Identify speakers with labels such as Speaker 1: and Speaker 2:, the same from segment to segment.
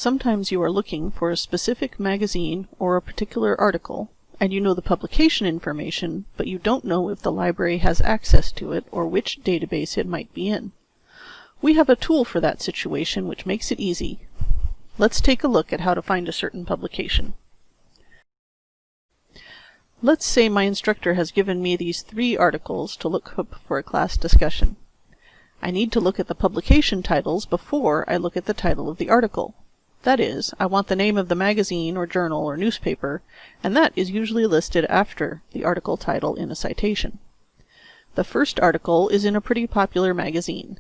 Speaker 1: Sometimes you are looking for a specific magazine or a particular article, and you know the publication information, but you don't know if the library has access to it or which database it might be in. We have a tool for that situation which makes it easy. Let's take a look at how to find a certain publication. Let's say my instructor has given me these 3 articles to look up for a class discussion. I need to look at the publication titles before I look at the title of the article. That is, I want the name of the magazine or journal or newspaper, and that is usually listed after the article title in a citation. The first article is in a pretty popular magazine,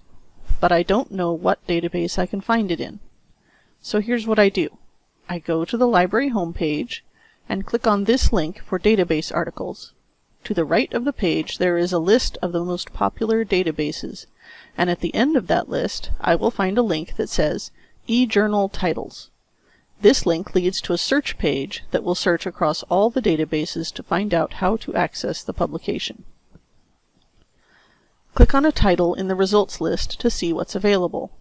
Speaker 1: but I don't know what database I can find it in. So here's what I do. I go to the library homepage and click on this link for database articles. To the right of the page there is a list of the most popular databases, and at the end of that list I will find a link that says eJournal Titles. This link leads to a search page that will search across all the databases to find out how to access the publication. Click on a title in the results list to see what's available.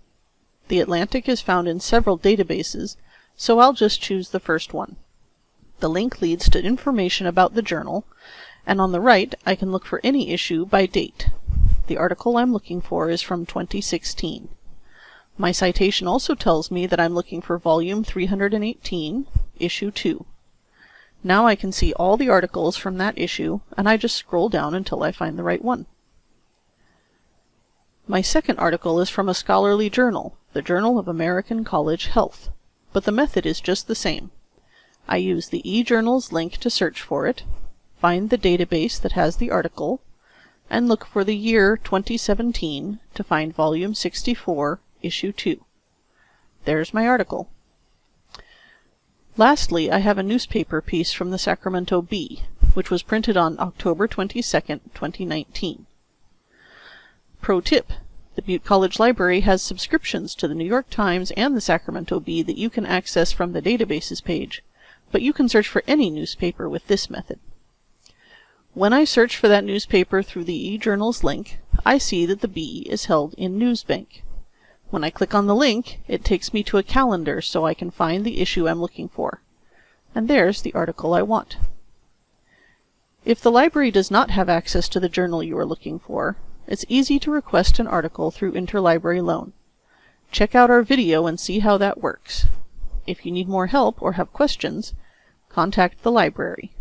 Speaker 1: The Atlantic is found in several databases, so I'll just choose the first one. The link leads to information about the journal, and on the right I can look for any issue by date. The article I'm looking for is from 2016. My citation also tells me that I'm looking for volume 318, issue 2. Now I can see all the articles from that issue, and I just scroll down until I find the right one. My second article is from a scholarly journal, the Journal of American College Health, but the method is just the same. I use the eJournals link to search for it, find the database that has the article, and look for the year 2017 to find volume 64, issue 2. There's my article. Lastly, I have a newspaper piece from the Sacramento Bee, which was printed on October 22, 2019. Pro tip: the Butte College Library has subscriptions to the New York Times and the Sacramento Bee that you can access from the databases page, but you can search for any newspaper with this method. When I search for that newspaper through the eJournals link, I see that the Bee is held in Newsbank. When I click on the link, it takes me to a calendar so I can find the issue I'm looking for. And there's the article I want. If the library does not have access to the journal you are looking for, it's easy to request an article through interlibrary loan. Check out our video and see how that works. If you need more help or have questions, contact the library.